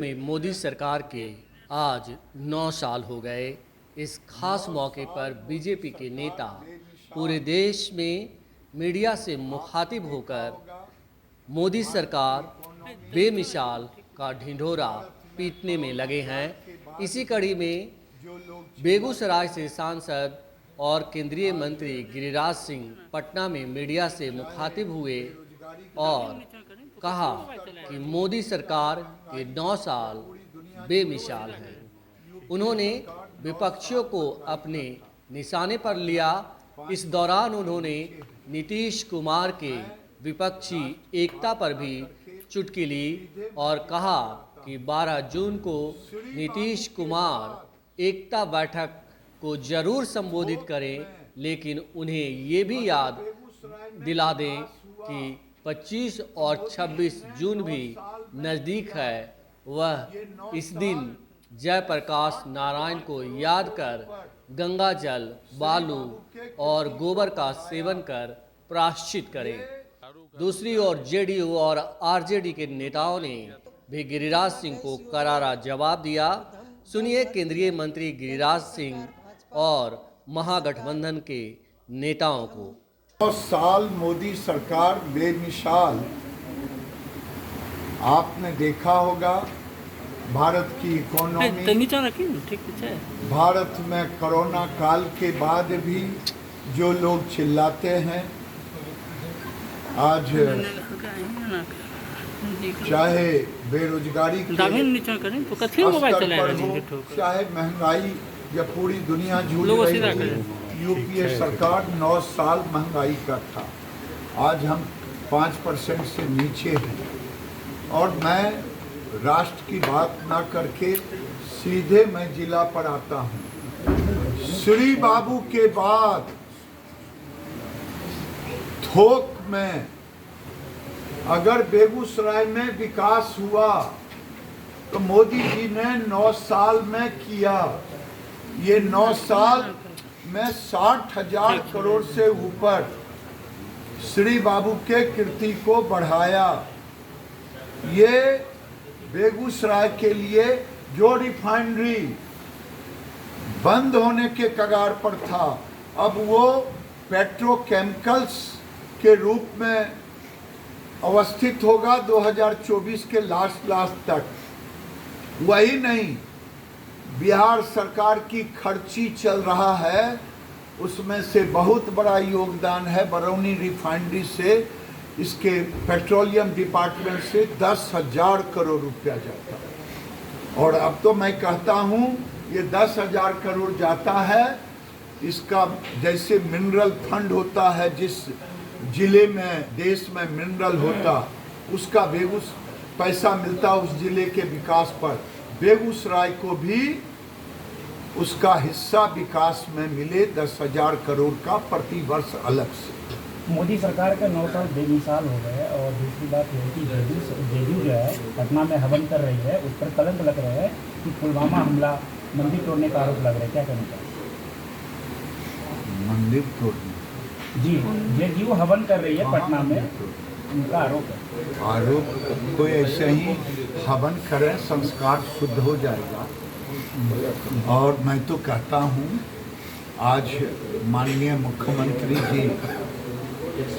में मोदी सरकार के आज 9 साल हो गए। इस खास मौके पर बीजेपी के नेता पूरे देश में मीडिया से मुखातिब होकर मोदी सरकार बेमिसाल का ढिंढोरा पीटने में लगे हैं। इसी कड़ी में बेगूसराय से सांसद और केंद्रीय मंत्री गिरिराज सिंह पटना में मीडिया से मुखातिब हुए और कहा कि मोदी सरकार के 9 साल बेमिसाल हैं। उन्होंने विपक्षियों को अपने निशाने पर लिया। इस दौरान उन्होंने नीतीश कुमार के विपक्षी एकता पर भी चुटकी ली और कहा कि 12 जून को नीतीश कुमार एकता बैठक को जरूर संबोधित करें, लेकिन उन्हें ये भी याद दिला दें कि 25 और 26 जून भी नज़दीक है। वह इस दिन जयप्रकाश नारायण को याद कर गंगा जल, बालू और गोबर का सेवन कर प्रायश्चित करें। दूसरी ओर जेडीयू और आरजेडी के नेताओं ने भी गिरिराज सिंह को करारा जवाब दिया। सुनिए केंद्रीय मंत्री गिरिराज सिंह और महागठबंधन के नेताओं को। 9 साल मोदी सरकार बेमिसाल। आपने देखा होगा भारत की इकोनॉमी, भारत में कोरोना काल के बाद भी जो लोग चिल्लाते हैं, आज चाहे बेरोजगारी के स्तर पर हो, चाहे महंगाई, जब पूरी दुनिया जूझ रही थी, यूपीए सरकार 9 साल महंगाई का था। आज हम 5% से नीचे हैं। और मैं राष्ट्र की बात ना करके सीधे मैं जिला पर आता हूँ। श्री बाबू के बाद थोक में अगर बेगूसराय में विकास हुआ तो मोदी जी ने 9 साल में किया। ये 9 साल में 60,000 करोड़ से ऊपर श्री बाबू के कीर्ति को बढ़ाया। ये बेगूसराय के लिए जो रिफाइनरी बंद होने के कगार पर था, अब वो पेट्रोकेमिकल्स के रूप में अवस्थित होगा 2024 के लास्ट तक। वही नहीं, बिहार सरकार की खर्ची चल रहा है, उसमें से बहुत बड़ा योगदान है बरौनी रिफाइनरी से, इसके पेट्रोलियम डिपार्टमेंट से 10,000 करोड़ रुपया जाता है। और अब तो मैं कहता हूँ ये 10,000 करोड़ जाता है, इसका जैसे मिनरल फंड होता है, जिस जिले में देश में मिनरल होता उसका पैसा मिलता उस जिले के विकास पर, बेगूसराय को भी उसका हिस्सा विकास में मिले 10,000 करोड़ का प्रति वर्ष अलग से। मोदी सरकार का 9 साल बेमिसाल हो गए। और दूसरी बात यह है कि जेडीयू जो है पटना में हवन कर रही है, उस पर कलंक लग रहा है कि पुलवामा हमला, मंदिर तोड़ने का आरोप लग रहा है। क्या कहना चाहिए? मंदिर तोड़ने? जी, जेडीयू हवन कर रही है पटना में, उनका आरोप है। आरोप कोई ऐसे ही हवन करे, संस्कार शुद्ध हो जाएगा। और मैं तो कहता हूँ आज माननीय मुख्यमंत्री जी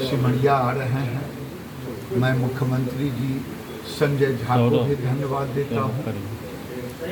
सिमरिया आ रहे हैं। मैं मुख्यमंत्री जी संजय झा को भी धन्यवाद देता हूँ।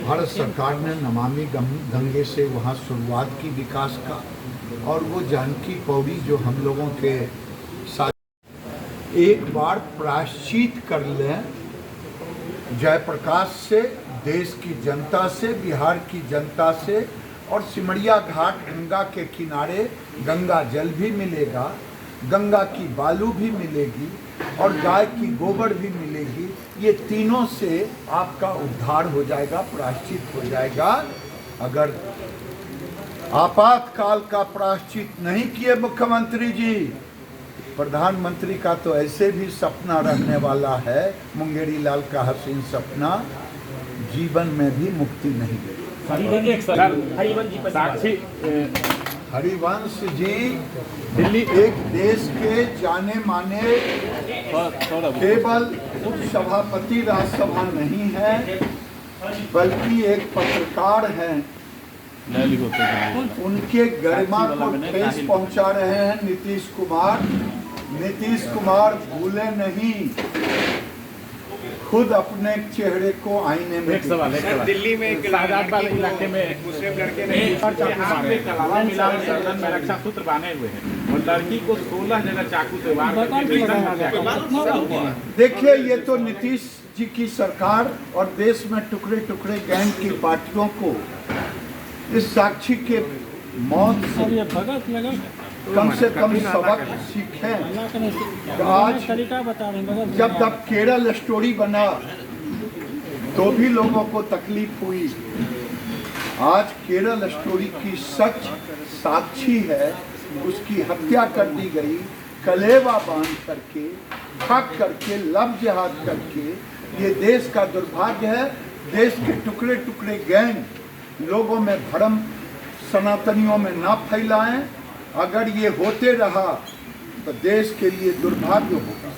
भारत सरकार ने नमामि गंगे से वहाँ शुरुआत की विकास का, और वो जानकी पौड़ी जो हम लोगों के साथ एक बार प्रायश्चित कर लें जयप्रकाश से, देश की जनता से, बिहार की जनता से। और सिमरिया घाट गंगा के किनारे गंगा जल भी मिलेगा, गंगा की बालू भी मिलेगी और गाय की गोबर भी मिलेगी। ये तीनों से आपका उद्धार हो जाएगा, प्रायश्चित हो जाएगा। अगर आपातकाल का प्रायश्चित नहीं किए मुख्यमंत्री जी, प्रधानमंत्री का तो ऐसे भी सपना रहने वाला है, मुंगेरी लाल का हसीन सपना, जीवन में भी मुक्ति नहीं देगा। हरिवंश जी दिल्ली एक देश के जाने माने केवल उपसभापति राज्यसभा नहीं है, बल्कि एक पत्रकार हैं, उनके गरिमा को ठेस पहुंचा रहे हैं नीतीश कुमार। नीतीश कुमार भूले नहीं, खुद अपने चेहरे को आईने में सर, दिल्ली में एक शाहजहाबाद इलाके में मुस्लिम लड़के ने में रक्षा सूत्र बांधे हुए हैं और लड़की को 16 जगह चाकू से वार करके देखिए, ये तो नीतीश जी की सरकार और देश में टुकड़े टुकड़े गैंग की पार्टियों को इस साक्षी के मौत से कम से कम सबक सीखें। आज जब तक केरल स्टोरी बना तो भी लोगों को तकलीफ हुई। आज केरल स्टोरी की सच साक्षी है, उसकी हत्या कर दी गई, कलेवा बांध करके, ठग करके, लब जिहाद करके। ये देश का दुर्भाग्य है। देश के टुकड़े टुकड़े गैंग लोगों में भ्रम सनातनियों में ना फैलाएं। अगर ये होते रहा तो देश के लिए दुर्भाग्य होगा।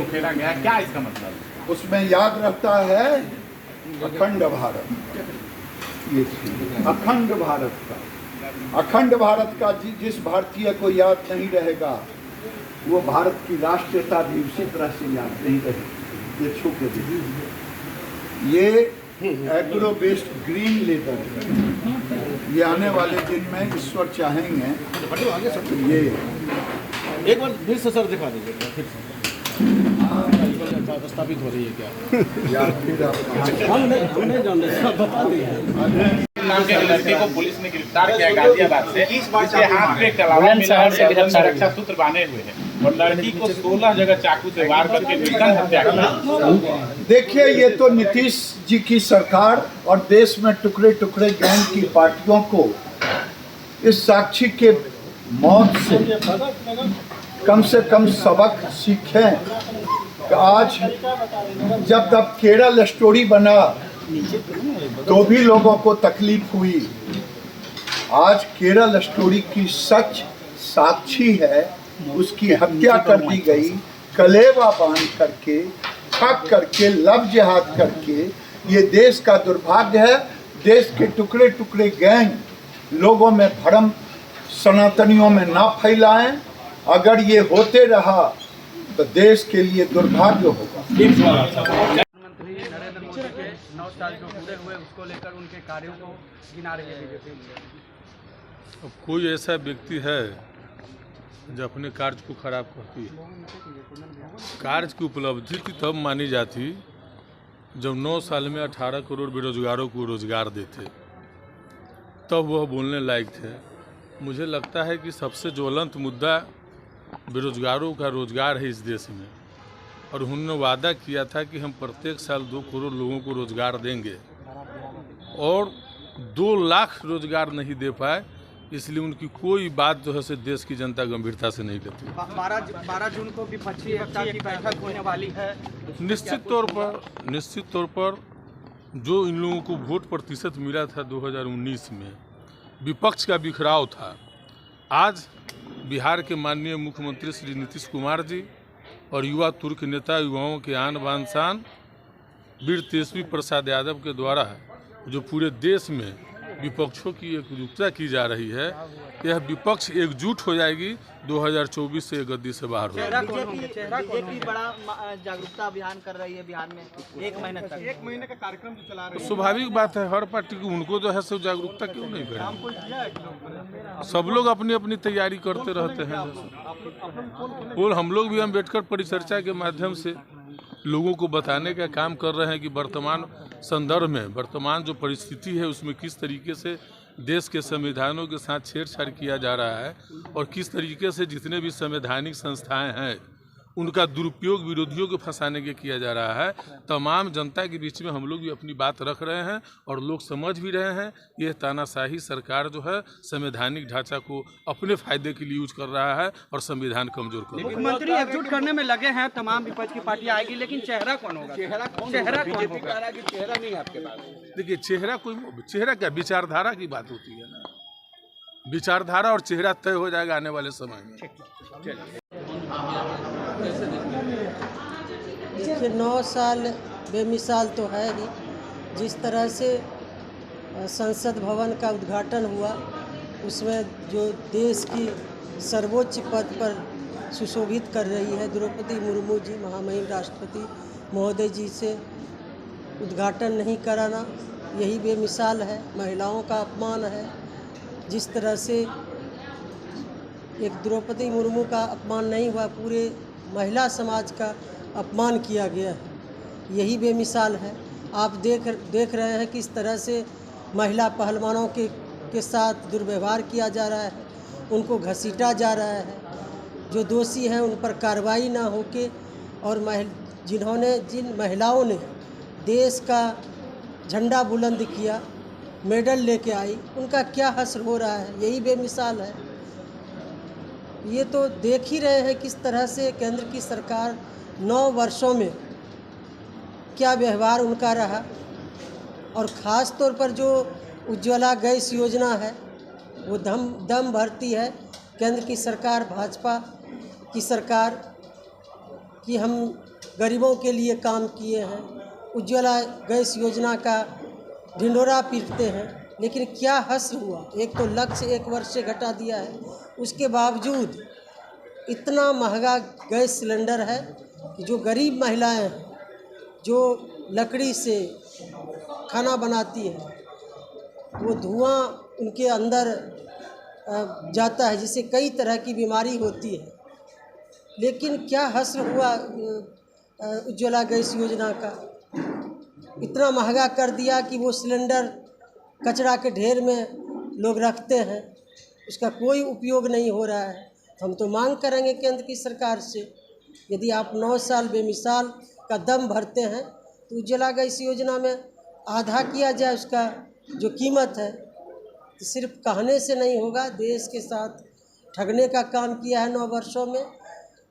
खेला गया, क्या इसका मतलब? उसमें याद रहता है अखंड भारत, ये अखंड भारत का, अखंड भारत का जिस भारतीय को याद नहीं रहेगा वो भारत की राष्ट्रीयता भी उसी तरह से याद नहीं रहेगी। ये छू के देखिए, ये एग्रो बेस्ड ग्रीन लेदर है। ये आने वाले दिन में ईश्वर चाहेंगे तो ये एक बार फिर से सर दिखा दीजिए, फिर से स्थापित हो रही है क्या? या फिर आप हम नहीं जानते, बता दिए। नाम के लड़के को पुलिस ने गिरफ्तार किया गाजियाबाद से। इसके हाथ में कलावा मिला है, रक्षा सूत्र बांधे हुए हैं और लड़की को 16 जगह चाकू से वार करके निर्धन हत्या की। देखिए, ये तो नीतीश जी की सरकार और देश में टुकड़े टुकड़े गैंग की पार्टियों को इस साक्षी के मौत से कम सबक सीखें। कि आज जब तक केरल स्टोरी बना तो भी लोगों को तकलीफ हुई। आज केरल स्टोरी की सच साक्षी है, उसकी हत्या कर दी गई, कलेवा बांध करके, ठग करके, लब जिहाद करके। ये देश का दुर्भाग्य है। देश के टुकड़े टुकड़े गैंग लोगों में भ्रम सनातनियों में ना फैलाएं। अगर ये होते रहा तो देश के लिए दुर्भाग्य होगा। प्रधानमंत्री नरेंद्र मोदी के 9 साल जो पूरे हुए उसको लेकर उनके कार्यों को गिना रही है बीजेपी। अब कोई ऐसा व्यक्ति है जो अपने कार्य को खराब करती है। कार्य की उपलब्धि की तब मानी जाती जब 9 साल में 18 करोड़ बेरोजगारों को रोजगार देते, तब वह बोलने लायक थे। मुझे लगता है कि सबसे ज्वलंत मुद्दा बेरोजगारों का रोजगार है इस देश में, और उन्होंने वादा किया था कि हम प्रत्येक साल 2 करोड़ लोगों को रोजगार देंगे, और 2 लाख रोजगार नहीं दे पाए। इसलिए उनकी कोई बात जो है से देश की जनता गंभीरता से नहीं लेती। 12 जून को विपक्षी एकता की बैठक होने वाली है। निश्चित तौर पर जो इन लोगों को वोट प्रतिशत मिला था 2019 में, विपक्ष का बिखराव था। आज बिहार के माननीय मुख्यमंत्री श्री नीतीश कुमार जी और युवा तुर्क नेता युवाओं के आन बान शान वीर तेजस्वी प्रसाद यादव के द्वारा जो पूरे देश में विपक्षों की एकजुटता की जा रही है, यह विपक्ष एकजुट हो जाएगी 2024 से गद्दी से बाहर होगी। बीजेपी बड़ा जागरूकता अभियान कर रही है बिहार में 1 महीने तक, 1 महीने का कार्यक्रम जो चला रही तो स्वाभाविक बात है, हर पार्टी को उनको जो है सब जागरूकता क्यों नहीं करें। सब लोग अपनी अपनी तैयारी करते रहते हैं। और हम लोग भी अम्बेडकर परिचर्चा के माध्यम से लोगों को बताने का काम कर रहे हैं कि वर्तमान संदर्भ में, वर्तमान जो परिस्थिति है उसमें किस तरीके से देश के संविधानों के साथ छेड़छाड़ किया जा रहा है, और किस तरीके से जितने भी संवैधानिक संस्थाएं हैं उनका दुरुपयोग विरोधियों को फंसाने के किया जा रहा है। तमाम जनता के बीच में हम लोग भी अपनी बात रख रहे हैं और लोग समझ भी रहे हैं। ये तानाशाही सरकार जो है संवैधानिक ढांचा को अपने फायदे के लिए यूज कर रहा है और संविधान कमजोर कर रहा है। मुख्यमंत्री एकजुट करने में लगे हैं, तमाम विपक्ष की पार्टियां आएगी, लेकिन चेहरा कौन होगा? चेहरा कौन होगा? चेहरा नहीं है आपके पास। देखिए, चेहरा क्या, विचारधारा की बात होती है ना। विचारधारा और चेहरा तय हो जाएगा आने वाले समय में। 9 साल बेमिसाल तो है ही, जिस तरह से संसद भवन का उद्घाटन हुआ, उसमें जो देश की सर्वोच्च पद पर सुशोभित कर रही है द्रौपदी मुर्मू जी, महामहिम राष्ट्रपति महोदय जी से उद्घाटन नहीं कराना, यही बेमिसाल है, महिलाओं का अपमान है। जिस तरह से एक द्रौपदी मुर्मू का अपमान नहीं हुआ, पूरे महिला समाज का अपमान किया गया है, यही बेमिसाल है। आप देख रहे हैं किस तरह से महिला पहलवानों के साथ दुर्व्यवहार किया जा रहा है, उनको घसीटा जा रहा है। जो दोषी हैं उन पर कार्रवाई ना होके और जिन महिलाओं ने देश का झंडा बुलंद किया, मेडल लेके आई, उनका क्या हश्र हो रहा है, यही बेमिसाल है। ये तो देख ही रहे हैं किस तरह से केंद्र की सरकार 9 वर्षों में क्या व्यवहार उनका रहा। और ख़ास तौर पर जो उज्ज्वला गैस योजना है वो दम भरती है केंद्र की सरकार, भाजपा की सरकार, कि हम गरीबों के लिए काम किए हैं, उज्ज्वला गैस योजना का ढिंढोरा पीटते हैं। लेकिन क्या हश्र हुआ, एक तो लक्ष्य 1 वर्ष से घटा दिया है, उसके बावजूद इतना महंगा गैस सिलेंडर है कि जो गरीब महिलाएं हैं, जो लकड़ी से खाना बनाती है, वो धुआं उनके अंदर जाता है, जिससे कई तरह की बीमारी होती है। लेकिन क्या हश्र हुआ उज्ज्वला गैस योजना का, इतना महंगा कर दिया कि वो सिलेंडर कचरा के ढेर में लोग रखते हैं, उसका कोई उपयोग नहीं हो रहा है। हम तो मांग करेंगे केंद्र की सरकार से, यदि आप 9 साल बेमिसाल का दम भरते हैं तो उज्ज्वला गैस योजना में आधा किया जाए उसका जो कीमत है। तो सिर्फ कहने से नहीं होगा, देश के साथ ठगने का काम किया है 9 वर्षों में।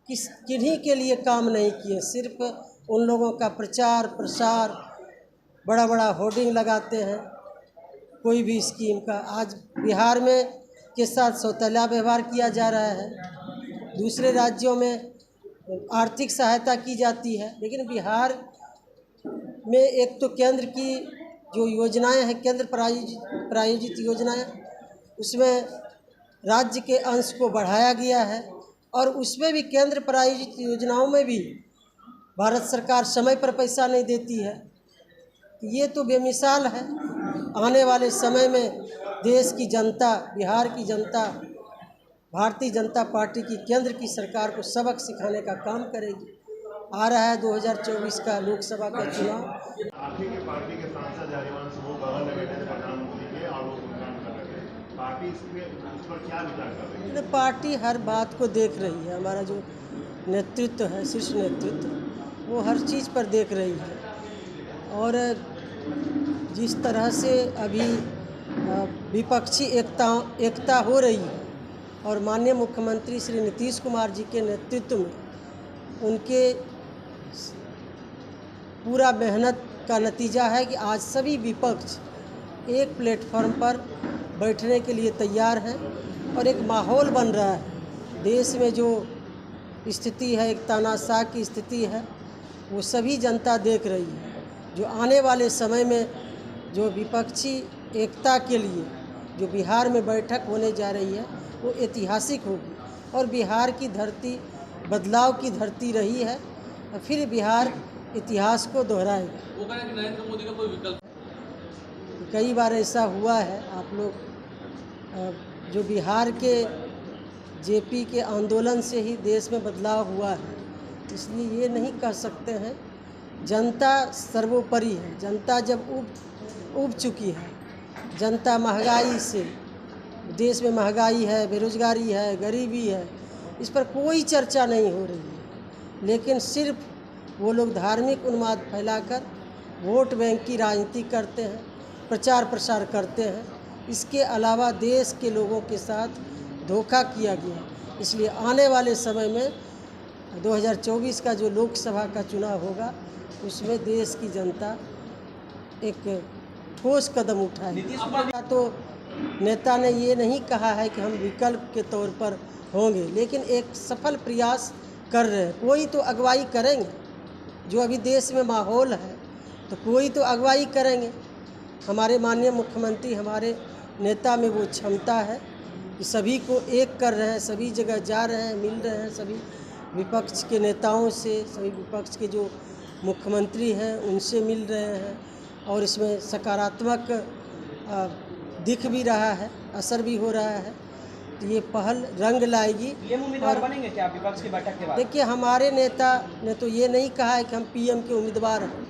किन्हीं के लिए काम नहीं किए, सिर्फ उन लोगों का प्रचार प्रसार, बड़ा बड़ा होर्डिंग लगाते हैं कोई भी स्कीम का। आज बिहार में के साथ सौतेला व्यवहार किया जा रहा है, दूसरे राज्यों में आर्थिक सहायता की जाती है, लेकिन बिहार में एक तो केंद्र की जो योजनाएं हैं, केंद्र प्रायोजित योजनाएं, उसमें राज्य के अंश को बढ़ाया गया है और उसमें भी केंद्र प्रायोजित योजनाओं में भी भारत सरकार समय पर पैसा नहीं देती है। ये तो बेमिसाल है। आने वाले समय में देश की जनता, बिहार की जनता, भारतीय जनता पार्टी की केंद्र की सरकार को सबक सिखाने का काम करेगी। आ रहा है 2024 का लोकसभा का चुनाव। आपकी के पार्टी के सांसद हरिवंश वो बगल में बैठे थे प्रधानमंत्री के और वो गुणगान कर रहे थे, पार्टी इस पर क्या विचार कर रही है? पार्टी हर बात को देख रही है, हमारा जो नेतृत्व है, शीर्ष नेतृत्व, वो हर चीज़ पर देख रही है। और जिस तरह से अभी विपक्षी एकता हो रही है और माननीय मुख्यमंत्री श्री नीतीश कुमार जी के नेतृत्व में उनके पूरा मेहनत का नतीजा है कि आज सभी विपक्ष एक प्लेटफॉर्म पर बैठने के लिए तैयार हैं और एक माहौल बन रहा है। देश में जो स्थिति है, एक तानाशाह की स्थिति है, वो सभी जनता देख रही है। जो आने वाले समय में जो विपक्षी एकता के लिए जो बिहार में बैठक होने जा रही है, वो ऐतिहासिक होगी और बिहार की धरती बदलाव की धरती रही है और फिर बिहार इतिहास को दोहराएगा। वो कह रहे हैं कि नरेंद्र मोदी का कोई विकल्प, कई बार ऐसा हुआ है। आप लोग जो बिहार के जेपी के आंदोलन से ही देश में बदलाव हुआ है, इसलिए ये नहीं कह सकते हैं। जनता सर्वोपरि है। जनता जब उब चुकी है, जनता महंगाई से, देश में महंगाई है, बेरोजगारी है, गरीबी है, इस पर कोई चर्चा नहीं हो रही है। लेकिन सिर्फ वो लोग धार्मिक उन्माद फैलाकर वोट बैंक की राजनीति करते हैं, प्रचार प्रसार करते हैं। इसके अलावा देश के लोगों के साथ धोखा किया गया। इसलिए आने वाले समय में 2024 का जो लोकसभा का चुनाव होगा, उसमें देश की जनता एक ठोस कदम उठाएगी। तो नेता ने ये नहीं कहा है कि हम विकल्प के तौर पर होंगे, लेकिन एक सफल प्रयास कर रहे हैं। कोई तो अगुवाई करेंगे। जो अभी देश में माहौल है, तो कोई तो अगुवाई करेंगे। हमारे माननीय मुख्यमंत्री, हमारे नेता में वो क्षमता है कि सभी को एक कर रहे हैं, सभी जगह जा रहे हैं, मिल रहे हैं सभी विपक्ष के नेताओं से, सभी विपक्ष के जो मुख्यमंत्री हैं उनसे मिल रहे हैं और इसमें सकारात्मक दिख भी रहा है, असर भी हो रहा है। तो ये पहल रंग लाएगी। उम्मीदवार बनेंगे क्या विपक्ष की बैठक के बाद? देखिए, हमारे नेता ने तो ये नहीं कहा है कि हम पीएम के उम्मीदवार हैं,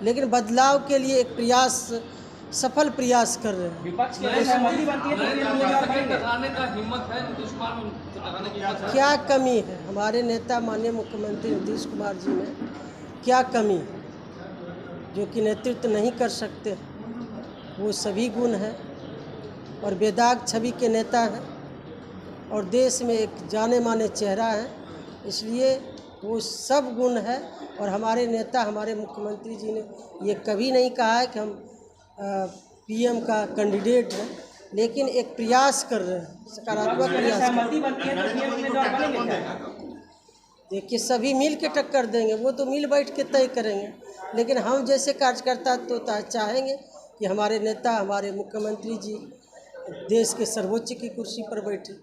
लेकिन बदलाव के लिए एक प्रयास, सफल प्रयास कर रहे हैं। विपक्ष की सहमति बनती है तो पीएम उम्मीदवार बनेंगे। क्या कमी है हमारे नेता माननीय मुख्यमंत्री नीतीश कुमार जी में? क्या कमी है जो कि नेतृत्व नहीं कर सकते? वो सभी गुण हैं और बेदाग छवि के नेता हैं और देश में एक जाने माने चेहरा है, इसलिए वो सब गुण है। और हमारे नेता, हमारे मुख्यमंत्री जी ने ये कभी नहीं कहा है कि हम पीएम का कैंडिडेट हैं, लेकिन एक प्रयास कर रहे हैं, सकारात्मक प्रयास। सहमति बनती है तो पीएम उम्मीदवार बनेंगे क्या? देखिए, सभी मिल के टक्कर देंगे, वो तो मिल बैठ के तय करेंगे, लेकिन हम जैसे कार्यकर्ता तो चाहेंगे कि हमारे नेता, हमारे मुख्यमंत्री जी देश के सर्वोच्च की कुर्सी पर बैठे।